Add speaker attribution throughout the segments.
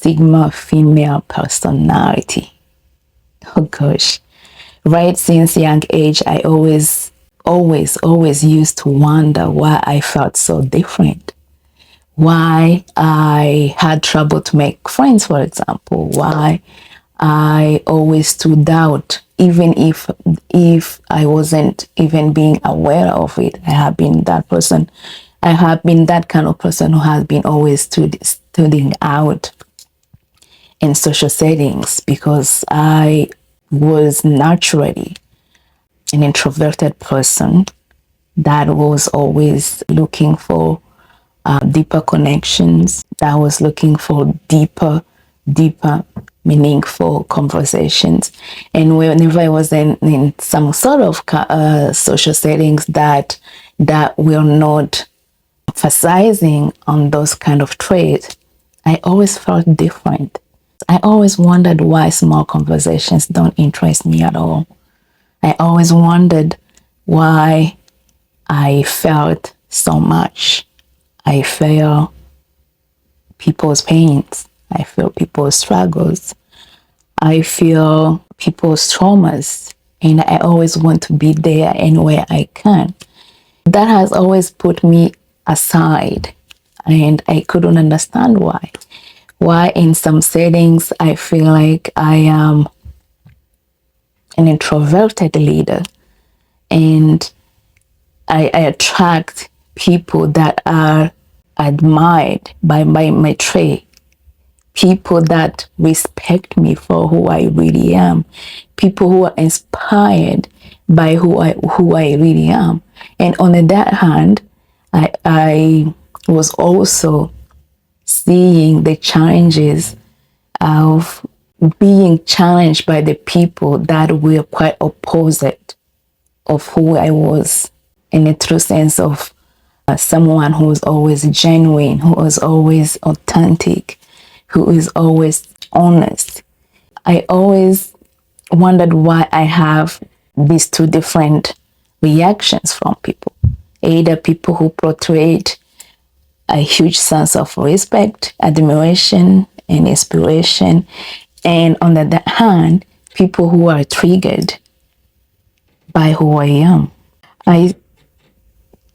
Speaker 1: Sigma female personality. Oh gosh. Right since young age, I always used to wonder why I felt so different. Why I had trouble to make friends, for example. Why I always stood out, even if I wasn't even being aware of it. I have been that person. I have been that kind of person who has been always standing out in social settings because I was naturally an introverted person that was always looking for deeper connections, that was looking for deeper, meaningful conversations. And whenever I was in some sort of social settings that were not emphasizing on those kind of traits, I always felt different. I always wondered why small conversations don't interest me at all. I always wondered why I felt so much. I feel people's pains. I feel people's struggles. I feel people's traumas. And I always want to be there anywhere I can. That has always put me aside. And I couldn't understand why. Why in some settings I feel like I am an introverted leader and I attract people that are admired by my trait, people that respect me for who I really am, people who are inspired by who I really am. And on the other hand, I was also seeing the challenges of being challenged by the people that were quite opposite of who I was, in a true sense of someone who is always genuine, who is always authentic, who is always honest. I always wondered why I have these two different reactions from people. Either people who portrayed a huge sense of respect, admiration, and inspiration, and on the other hand, people who are triggered by who I am. I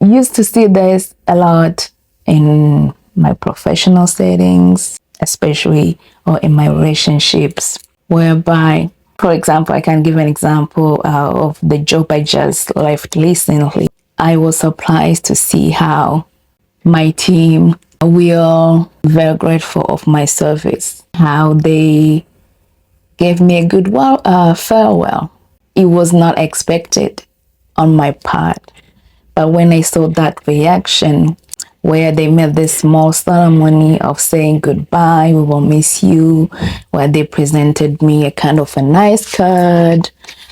Speaker 1: used to see this a lot in my professional settings, especially or in my relationships, whereby, for example, I can give an example of the job I just left recently. I was surprised to see how my team, we are very grateful of my service, how they gave me a good farewell. It was not expected on my part. But when I saw that reaction, where they made this small ceremony of saying goodbye, we will miss you, where they presented me a kind of a nice card,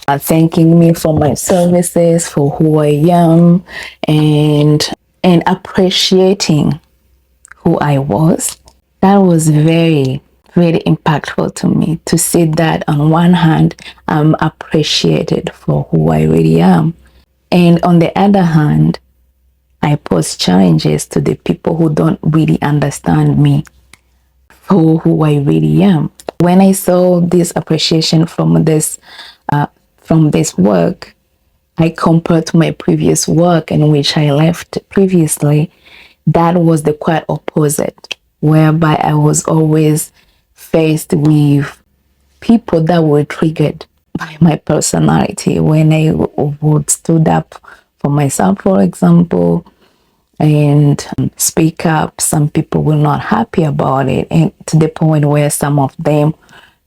Speaker 1: thanking me for my services, for who I am, and appreciating who I was. That was very, very impactful to me, to see that on one hand, I'm appreciated for who I really am. And on the other hand, I pose challenges to the people who don't really understand me for who I really am. When I saw this appreciation from this work, I compared to my previous work in which I left previously. That was the quite opposite, whereby I was always faced with people that were triggered by my personality. When I would stood up for myself, for example, and speak up, some people were not happy about it, and to the point where some of them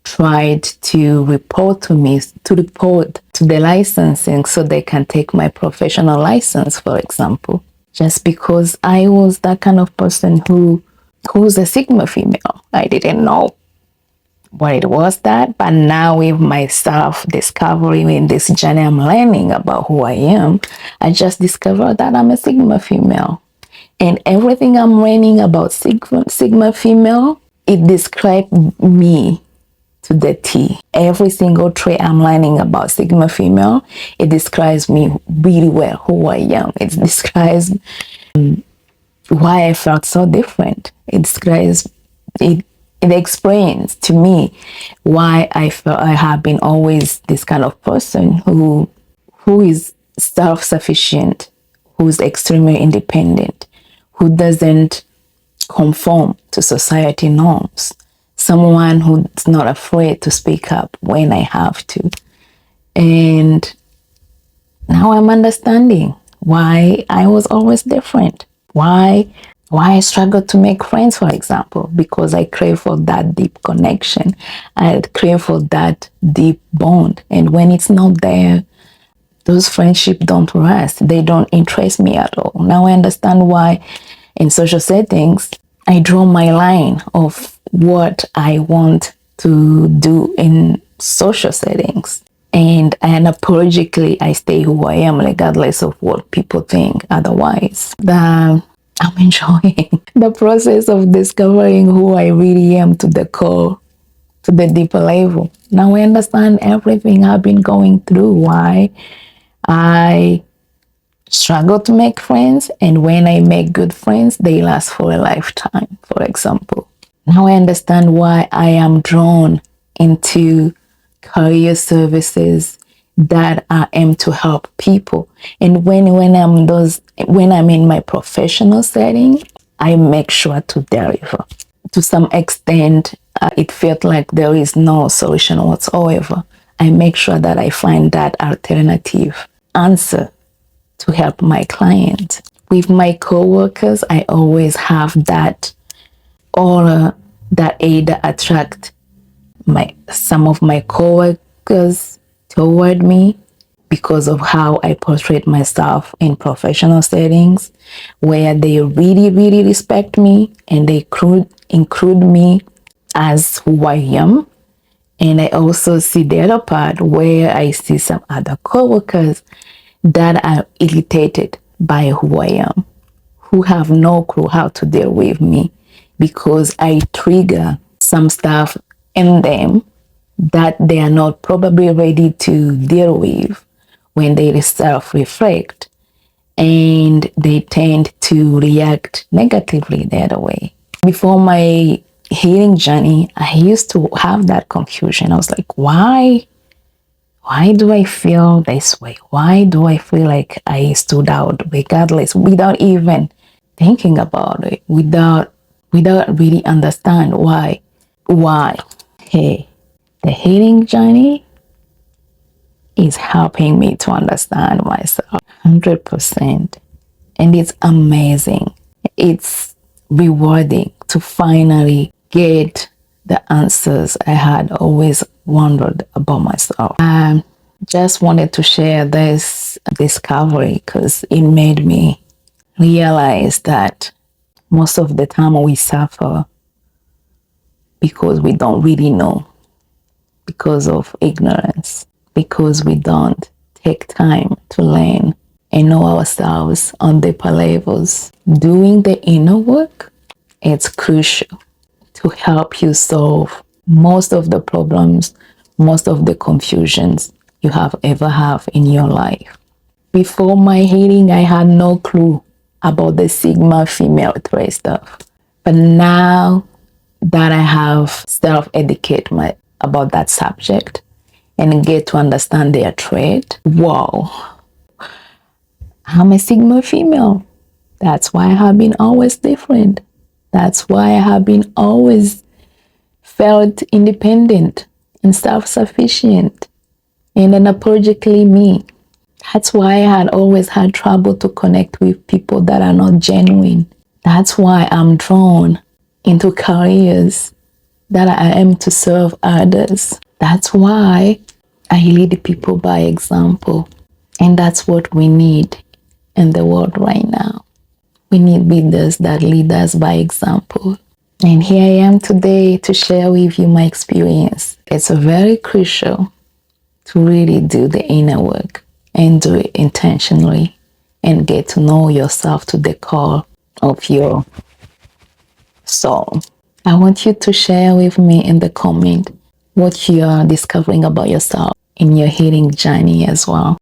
Speaker 1: tried to report to the licensing so they can take my professional license, for example, just because I was that kind of person who's a Sigma female. I didn't know what it was that, but now with my self-discovery in this journey, I'm learning about who I am. I just discovered that I'm a Sigma female. And everything I'm learning about Sigma female, it describes me to the T. Every single trait I'm learning about Sigma female, it describes me really well, who I am. It describes why I felt so different. It describes it explains to me why I felt I have been always this kind of person who is self-sufficient, who's extremely independent, who doesn't conform to society norms, someone who's not afraid to speak up when I have to. And now I'm understanding why I was always different. Why I struggle to make friends, for example, because I crave for that deep connection. I crave for that deep bond. And when it's not there, those friendships don't last. They don't interest me at all. Now I understand why in social settings, I draw my line of what I want to do in social settings. And unapologetically, I stay who I am, regardless of what people think otherwise. I'm enjoying the process of discovering who I really am to the core, to the deeper level. Now I understand everything I've been going through, why I struggle to make friends, and when I make good friends, they last for a lifetime, for example. Now I understand why I am drawn into career services that are aimed to help people. And when I'm in my professional setting, I make sure to deliver. To some extent, it felt like there is no solution whatsoever. I make sure that I find that alternative answer to help my client. With my coworkers, I always have that aura that either attract some of my coworkers toward me because of how I portray myself in professional settings, where they really, really respect me and they include me as who I am. And I also see the other part where I see some other coworkers that are irritated by who I am, who have no clue how to deal with me because I trigger some stuff in them that they are not probably ready to deal with when they self-reflect, and they tend to react negatively the other way. Before my healing journey, I used to have that confusion. I was like, why do I feel this way? Why do I feel like I stood out regardless, without even thinking about it, without really understand why? Hey, the healing journey is helping me to understand myself 100%. And it's amazing. It's rewarding to finally get the answers I had always wondered about myself. I just wanted to share this discovery because it made me realize that most of the time we suffer because we don't really know, because of ignorance, because we don't take time to learn and know ourselves on deeper levels. Doing the inner work, it's crucial to help you solve most of the problems, most of the confusions you have ever have in your life. Before my healing, I had no clue about the Sigma female trait stuff. But now that I have self-educate about that subject and get to understand their trait, wow, I'm a Sigma female. That's why I have been always different. That's why I have been always felt independent and self-sufficient and unapologetically me. That's why I had always had trouble to connect with people that are not genuine. That's why I'm drawn into careers that I am to serve others. That's why I lead people by example. And that's what we need in the world right now. We need leaders that lead us by example. And here I am today to share with you my experience. It's very crucial to really do the inner work and do it intentionally and get to know yourself to the core of your soul. I want you to share with me in the comment what you are discovering about yourself in your healing journey as well.